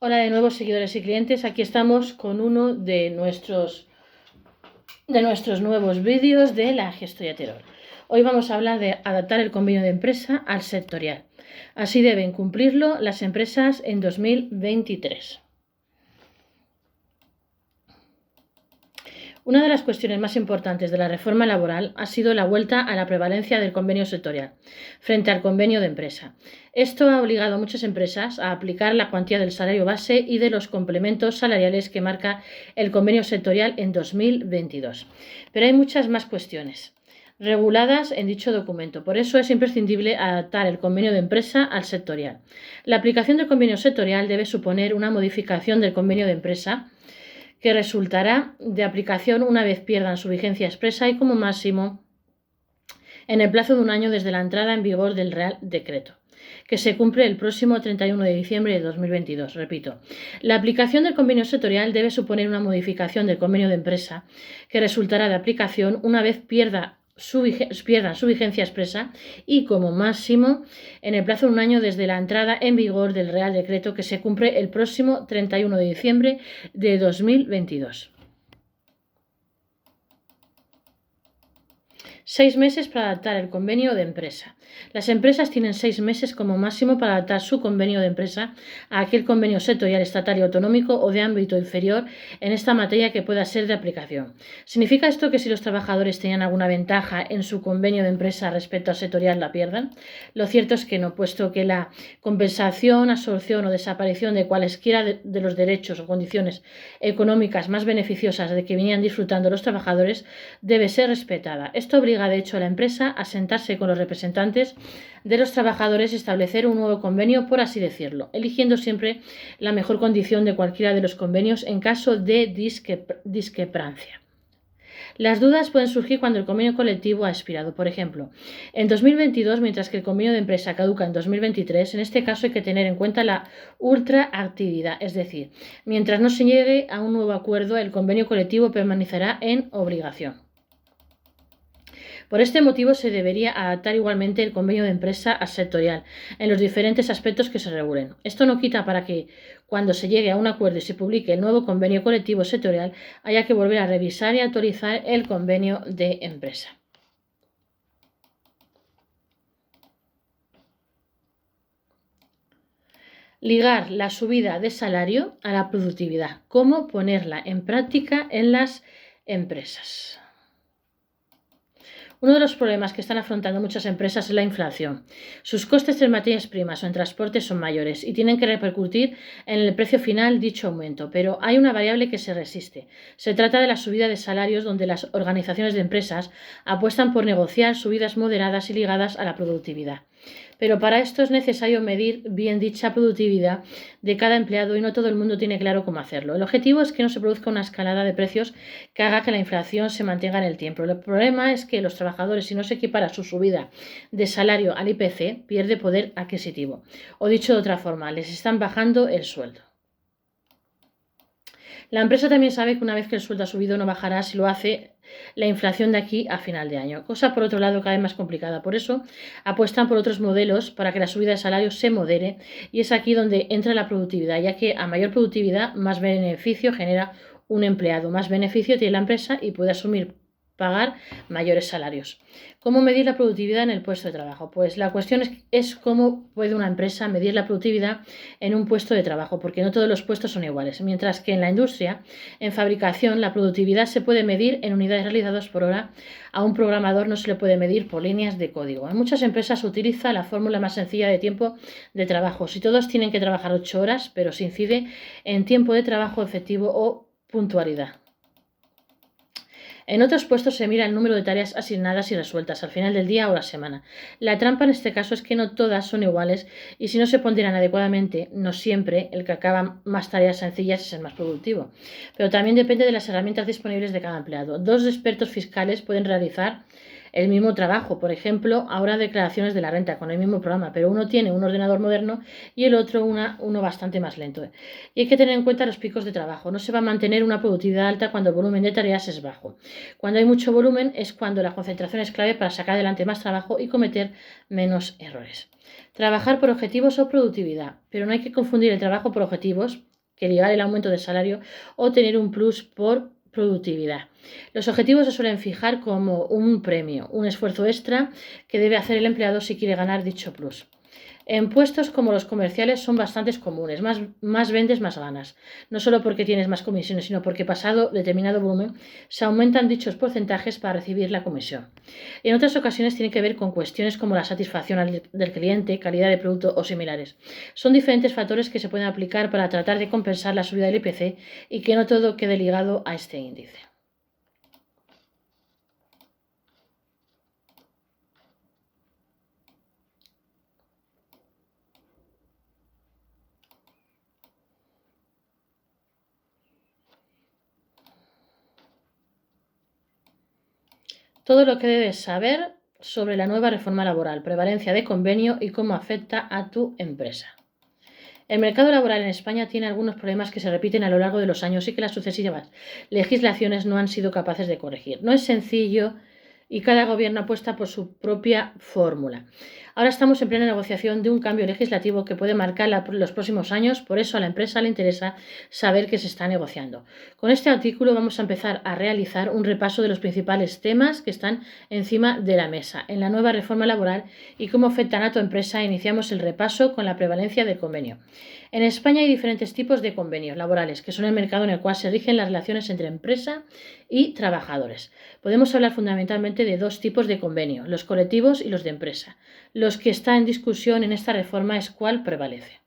Hola de nuevo, seguidores y clientes. Aquí estamos con uno de nuestros nuevos vídeos de la gestoría Terol. Hoy vamos a hablar de adaptar el convenio de empresa al sectorial. Así deben cumplirlo las empresas en 2023. Una de las cuestiones más importantes de la reforma laboral ha sido la vuelta a la prevalencia del convenio sectorial frente al convenio de empresa. Esto ha obligado a muchas empresas a aplicar la cuantía del salario base y de los complementos salariales que marca el convenio sectorial en 2022. Pero hay muchas más cuestiones reguladas en dicho documento. Por eso es imprescindible adaptar el convenio de empresa al sectorial. La aplicación del convenio sectorial debe suponer una modificación del convenio de empresa que resultará de aplicación una vez pierdan su vigencia expresa y como máximo en el plazo de un año desde la entrada en vigor del Real Decreto, que se cumple el próximo 31 de diciembre de 2022. Repito, la aplicación del convenio sectorial debe suponer una modificación del convenio de empresa que resultará de aplicación una vez pierdan su vigencia expresa y como máximo en el plazo de un año desde la entrada en vigor del Real Decreto que se cumple el próximo 31 de diciembre de 2022. 6 meses para adaptar el convenio de empresa. Las empresas tienen 6 meses como máximo para adaptar su convenio de empresa a aquel convenio sectorial, estatal y autonómico o de ámbito inferior en esta materia que pueda ser de aplicación. ¿Significa esto que si los trabajadores tenían alguna ventaja en su convenio de empresa respecto al sectorial la pierdan? Lo cierto es que no, puesto que la compensación, absorción o desaparición de cualesquiera de los derechos o condiciones económicas más beneficiosas de que venían disfrutando los trabajadores debe ser respetada. Esto obliga de hecho a la empresa a sentarse con los representantes de los trabajadores y establecer un nuevo convenio, por así decirlo, eligiendo siempre la mejor condición de cualquiera de los convenios en caso de discrepancia. Las dudas pueden surgir cuando el convenio colectivo ha expirado. Por ejemplo, en 2022, mientras que el convenio de empresa caduca en 2023, en este caso hay que tener en cuenta la ultraactividad, es decir, mientras no se llegue a un nuevo acuerdo, el convenio colectivo permanecerá en obligación. Por este motivo se debería adaptar igualmente el convenio de empresa al sectorial en los diferentes aspectos que se regulen. Esto no quita para que cuando se llegue a un acuerdo y se publique el nuevo convenio colectivo sectorial haya que volver a revisar y actualizar el convenio de empresa. Ligar la subida de salario a la productividad. ¿Cómo ponerla en práctica en las empresas? Uno de los problemas que están afrontando muchas empresas es la inflación. Sus costes en materias primas o en transporte son mayores y tienen que repercutir en el precio final dicho aumento, pero hay una variable que se resiste. Se trata de la subida de salarios, donde las organizaciones de empresas apuestan por negociar subidas moderadas y ligadas a la productividad. Pero para esto es necesario medir bien dicha productividad de cada empleado y no todo el mundo tiene claro cómo hacerlo. El objetivo es que no se produzca una escalada de precios que haga que la inflación se mantenga en el tiempo. El problema es que los trabajadores, si no se equipara su subida de salario al IPC, pierde poder adquisitivo. O dicho de otra forma, les están bajando el sueldo. La empresa también sabe que una vez que el sueldo ha subido no bajará si lo hace la inflación de aquí a final de año, cosa por otro lado cada vez más complicada. Por eso apuestan por otros modelos para que la subida de salario se modere y es aquí donde entra la productividad, ya que a mayor productividad más beneficio genera un empleado, más beneficio tiene la empresa y puede pagar mayores salarios. ¿Cómo medir la productividad en el puesto de trabajo? Pues la cuestión es cómo puede una empresa medir la productividad en un puesto de trabajo, porque no todos los puestos son iguales. Mientras que en la industria, en fabricación, la productividad se puede medir en unidades realizadas por hora. A un programador no se le puede medir por líneas de código. En muchas empresas se utiliza la fórmula más sencilla de tiempo de trabajo. Si todos tienen que trabajar 8 horas, pero se incide en tiempo de trabajo efectivo o puntualidad. En otros puestos se mira el número de tareas asignadas y resueltas al final del día o la semana. La trampa en este caso es que no todas son iguales y si no se ponderan adecuadamente, no siempre el que acaba más tareas sencillas es el más productivo. Pero también depende de las herramientas disponibles de cada empleado. 2 expertos fiscales pueden realizar el mismo trabajo. Por ejemplo, ahora declaraciones de la renta con el mismo programa, pero uno tiene un ordenador moderno y el otro uno bastante más lento. Y hay que tener en cuenta los picos de trabajo. No se va a mantener una productividad alta cuando el volumen de tareas es bajo. Cuando hay mucho volumen es cuando la concentración es clave para sacar adelante más trabajo y cometer menos errores. Trabajar por objetivos o productividad, pero no hay que confundir el trabajo por objetivos, que ligar el aumento de salario o tener un plus por productividad. Los objetivos se suelen fijar como un premio, un esfuerzo extra que debe hacer el empleado si quiere ganar dicho plus. En puestos como los comerciales son bastante comunes, más vendes, más ganas. No solo porque tienes más comisiones, sino porque pasado determinado volumen se aumentan dichos porcentajes para recibir la comisión. En otras ocasiones tiene que ver con cuestiones como la satisfacción del cliente, calidad de producto o similares. Son diferentes factores que se pueden aplicar para tratar de compensar la subida del IPC y que no todo quede ligado a este índice. Todo lo que debes saber sobre la nueva reforma laboral, prevalencia de convenio y cómo afecta a tu empresa. El mercado laboral en España tiene algunos problemas que se repiten a lo largo de los años y que las sucesivas legislaciones no han sido capaces de corregir. No es sencillo y cada gobierno apuesta por su propia fórmula. Ahora estamos en plena negociación de un cambio legislativo que puede marcar los próximos años, por eso a la empresa le interesa saber qué se está negociando. Con este artículo vamos a empezar a realizar un repaso de los principales temas que están encima de la mesa en la nueva reforma laboral y cómo afectan a tu empresa. Iniciamos el repaso con la prevalencia del convenio. En España hay diferentes tipos de convenios laborales, que son el mercado en el cual se rigen las relaciones entre empresa y trabajadores. Podemos hablar fundamentalmente de dos tipos de convenio, los colectivos y los de empresa. Los que está en discusión en esta reforma es cuál prevalece.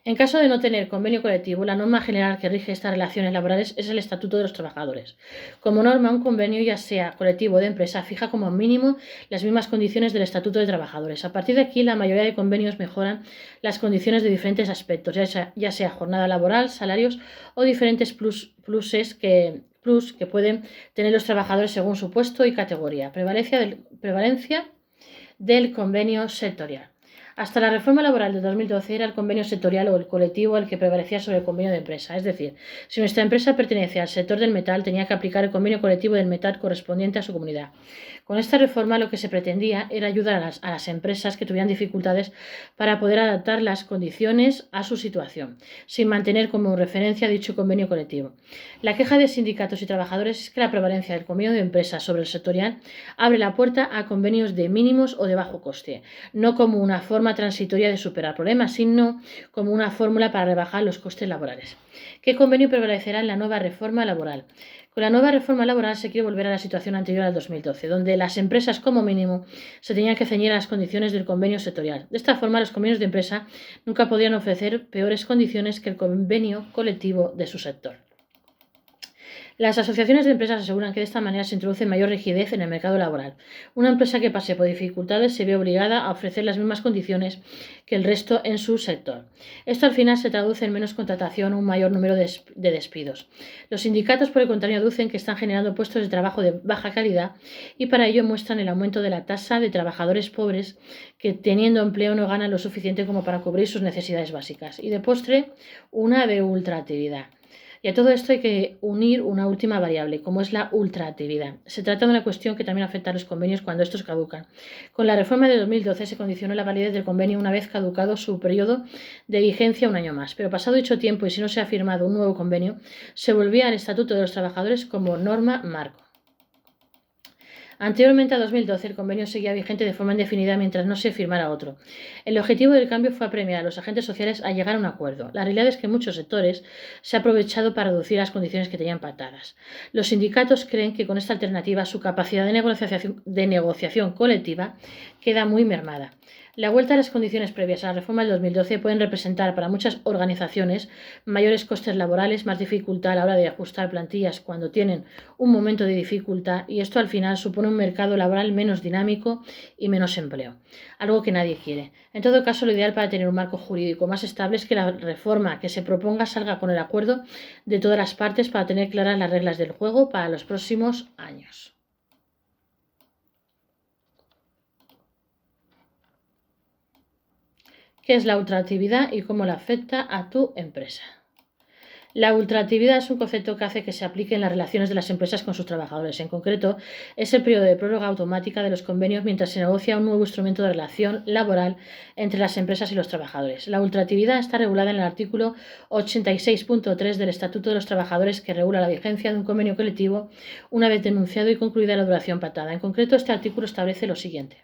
En caso de no tener convenio colectivo, la norma general que rige estas relaciones laborales es el Estatuto de los Trabajadores. Como norma, un convenio, ya sea colectivo o de empresa, fija como mínimo las mismas condiciones del Estatuto de Trabajadores. A partir de aquí, la mayoría de convenios mejoran las condiciones de diferentes aspectos, ya sea jornada laboral, salarios o diferentes plus que pueden tener los trabajadores según su puesto y categoría. Prevalencia del convenio sectorial. Hasta la reforma laboral de 2012 era el convenio sectorial o el colectivo el que prevalecía sobre el convenio de empresa. Es decir, si nuestra empresa pertenece al sector del metal, tenía que aplicar el convenio colectivo del metal correspondiente a su comunidad. Con esta reforma lo que se pretendía era ayudar a las empresas que tuvieran dificultades para poder adaptar las condiciones a su situación, sin mantener como referencia dicho convenio colectivo. La queja de sindicatos y trabajadores es que la prevalencia del convenio de empresa sobre el sectorial abre la puerta a convenios de mínimos o de bajo coste, no como una forma transitoria de superar problemas, sino como una fórmula para rebajar los costes laborales. ¿Qué convenio prevalecerá en la nueva reforma laboral? Con la nueva reforma laboral se quiere volver a la situación anterior al 2012, donde las empresas como mínimo se tenían que ceñir a las condiciones del convenio sectorial. De esta forma, los convenios de empresa nunca podían ofrecer peores condiciones que el convenio colectivo de su sector. Las asociaciones de empresas aseguran que de esta manera se introduce mayor rigidez en el mercado laboral. Una empresa que pase por dificultades se ve obligada a ofrecer las mismas condiciones que el resto en su sector. Esto al final se traduce en menos contratación o un mayor número de despidos. Los sindicatos, por el contrario, aducen que están generando puestos de trabajo de baja calidad y para ello muestran el aumento de la tasa de trabajadores pobres que teniendo empleo no ganan lo suficiente como para cubrir sus necesidades básicas. Y de postre, una de ultraactividad. Y a todo esto hay que unir una última variable, como es la ultraactividad. Se trata de una cuestión que también afecta a los convenios cuando estos caducan. Con la reforma de 2012 se condicionó la validez del convenio una vez caducado su periodo de vigencia un año más. Pero pasado dicho tiempo y si no se ha firmado un nuevo convenio, se volvía al Estatuto de los Trabajadores como norma marco. Anteriormente a 2012 el convenio seguía vigente de forma indefinida mientras no se firmara otro. El objetivo del cambio fue apremiar a los agentes sociales a llegar a un acuerdo. La realidad es que en muchos sectores se ha aprovechado para reducir las condiciones que tenían pactadas. Los sindicatos creen que con esta alternativa su capacidad de negociación colectiva queda muy mermada. La vuelta a las condiciones previas a la reforma del 2012 pueden representar para muchas organizaciones mayores costes laborales, más dificultad a la hora de ajustar plantillas cuando tienen un momento de dificultad, y esto al final supone un mercado laboral menos dinámico y menos empleo, algo que nadie quiere. En todo caso, lo ideal para tener un marco jurídico más estable es que la reforma que se proponga salga con el acuerdo de todas las partes para tener claras las reglas del juego para los próximos años. ¿Qué es la ultraactividad y cómo la afecta a tu empresa? La ultraactividad es un concepto que hace que se aplique en las relaciones de las empresas con sus trabajadores. En concreto, es el periodo de prórroga automática de los convenios mientras se negocia un nuevo instrumento de relación laboral entre las empresas y los trabajadores. La ultraactividad está regulada en el artículo 86.3 del Estatuto de los Trabajadores, que regula la vigencia de un convenio colectivo una vez denunciado y concluida la duración pactada. En concreto, este artículo establece lo siguiente.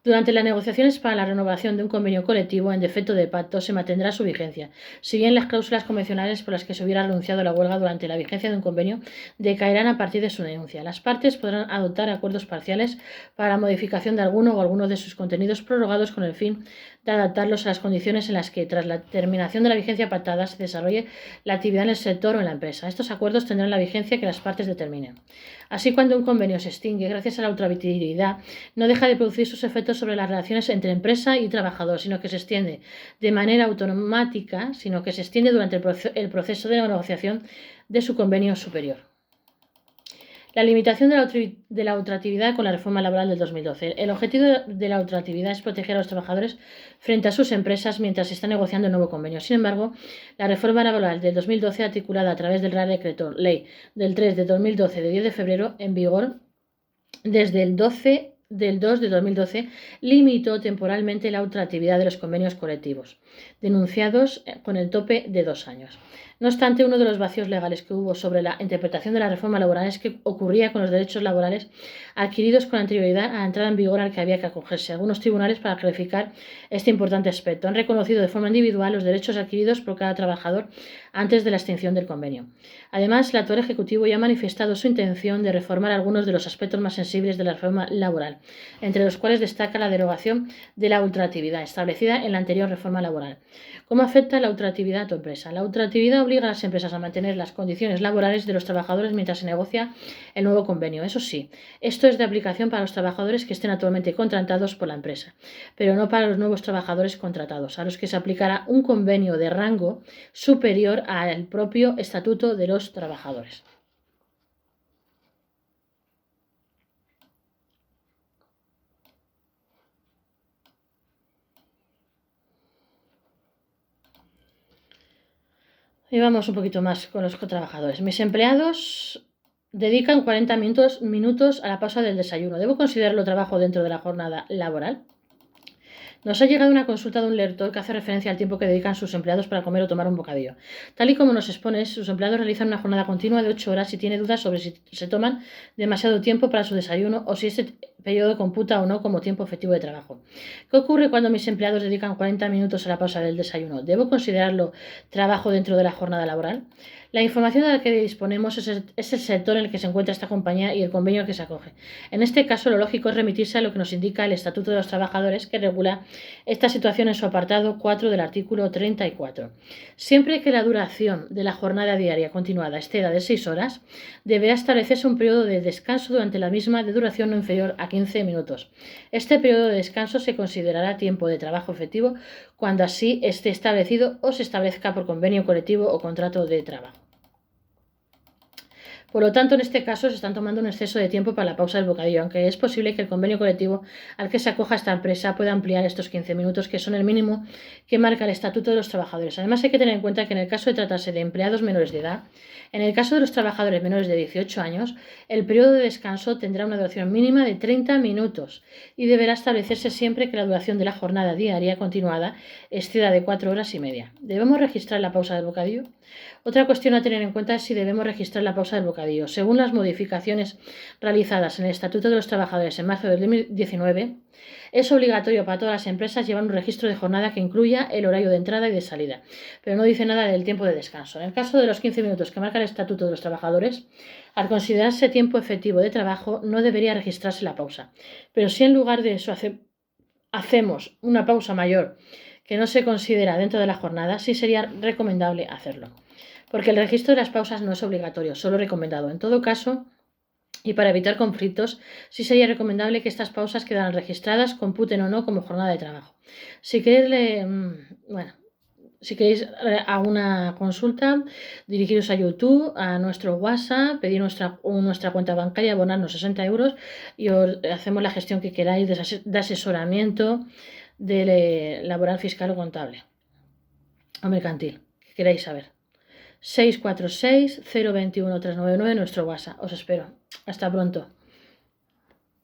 Durante las negociaciones para la renovación de un convenio colectivo en defecto de pacto se mantendrá su vigencia, si bien las cláusulas convencionales por las que se hubiera renunciado a la huelga durante la vigencia de un convenio decaerán a partir de su denuncia. Las partes podrán adoptar acuerdos parciales para la modificación de alguno o algunos de sus contenidos prorrogados con el fin de adaptarlos a las condiciones en las que, tras la terminación de la vigencia pactada, se desarrolle la actividad en el sector o en la empresa. Estos acuerdos tendrán la vigencia que las partes determinen. Así, cuando un convenio se extingue gracias a la ultraactividad, no deja de producir sus efectos sobre las relaciones entre empresa y trabajador, sino que se extiende de manera automática, durante el proceso de negociación de su convenio superior. La limitación de la ultraactividad con la reforma laboral del 2012. El objetivo de la ultraactividad es proteger a los trabajadores frente a sus empresas mientras se está negociando el nuevo convenio. Sin embargo, la reforma laboral del 2012, articulada a través del Real Decreto Ley del 3 de 2012 de 10 de febrero, en vigor desde el 12 del 2 de 2012, limitó temporalmente la ultraactividad de los convenios colectivos, denunciados con el tope de 2 años. No obstante, uno de los vacíos legales que hubo sobre la interpretación de la reforma laboral es que ocurría con los derechos laborales adquiridos con anterioridad a la entrada en vigor al que había que acogerse. Algunos tribunales, para clarificar este importante aspecto, han reconocido de forma individual los derechos adquiridos por cada trabajador antes de la extinción del convenio. Además, el actual Ejecutivo ya ha manifestado su intención de reformar algunos de los aspectos más sensibles de la reforma laboral, entre los cuales destaca la derogación de la ultraactividad establecida en la anterior reforma laboral. ¿Cómo afecta la ultraactividad a tu empresa? La ultraactividad obliga a las empresas a mantener las condiciones laborales de los trabajadores mientras se negocia el nuevo convenio. Eso sí, esto es de aplicación para los trabajadores que estén actualmente contratados por la empresa, pero no para los nuevos trabajadores contratados, a los que se aplicará un convenio de rango superior al propio Estatuto de los Trabajadores. Y vamos un poquito más con los trabajadores. Mis empleados dedican 40 minutos a la pausa del desayuno. ¿Debo considerarlo trabajo dentro de la jornada laboral? Nos ha llegado una consulta de un lector que hace referencia al tiempo que dedican sus empleados para comer o tomar un bocadillo. Tal y como nos expone, sus empleados realizan una jornada continua de 8 horas y tiene dudas sobre si se toman demasiado tiempo para su desayuno o si este periodo computa o no como tiempo efectivo de trabajo. ¿Qué ocurre cuando mis empleados dedican 40 minutos a la pausa del desayuno? ¿Debo considerarlo trabajo dentro de la jornada laboral? La información de la que disponemos es el sector en el que se encuentra esta compañía y el convenio al que se acoge. En este caso, lo lógico es remitirse a lo que nos indica el Estatuto de los Trabajadores, que regula esta situación en su apartado 4 del artículo 34. Siempre que la duración de la jornada diaria continuada exceda de 6 horas, deberá establecerse un periodo de descanso durante la misma de duración no inferior a 15 minutos. Este periodo de descanso se considerará tiempo de trabajo efectivo cuando así esté establecido o se establezca por convenio colectivo o contrato de trabajo. Por lo tanto, en este caso se están tomando un exceso de tiempo para la pausa del bocadillo, aunque es posible que el convenio colectivo al que se acoja esta empresa pueda ampliar estos 15 minutos, que son el mínimo que marca el Estatuto de los Trabajadores. Además, hay que tener en cuenta que en el caso de tratarse de empleados menores de edad, en el caso de los trabajadores menores de 18 años, el periodo de descanso tendrá una duración mínima de 30 minutos y deberá establecerse siempre que la duración de la jornada diaria continuada exceda de 4 horas y media. ¿Debemos registrar la pausa del bocadillo? Otra cuestión a tener en cuenta es si debemos registrar la pausa del bocadillo. Según las modificaciones realizadas en el Estatuto de los Trabajadores en marzo de 2019, es obligatorio para todas las empresas llevar un registro de jornada que incluya el horario de entrada y de salida, pero no dice nada del tiempo de descanso. En el caso de los 15 minutos que marca el Estatuto de los Trabajadores, al considerarse tiempo efectivo de trabajo, no debería registrarse la pausa. Pero si en lugar de eso hacemos una pausa mayor que no se considera dentro de la jornada, sí sería recomendable hacerlo. Porque el registro de las pausas no es obligatorio, solo recomendado. En todo caso, y para evitar conflictos, sí sería recomendable que estas pausas quedaran registradas, computen o no como jornada de trabajo. Si queréis, si queréis alguna consulta, dirigiros a YouTube, a nuestro WhatsApp, pedir nuestra cuenta bancaria, abonarnos 60 euros y os hacemos la gestión que queráis de asesoramiento de laboral, fiscal o contable o mercantil, que queráis saber. 646 021 399 nuestro WhatsApp. Os espero. Hasta pronto.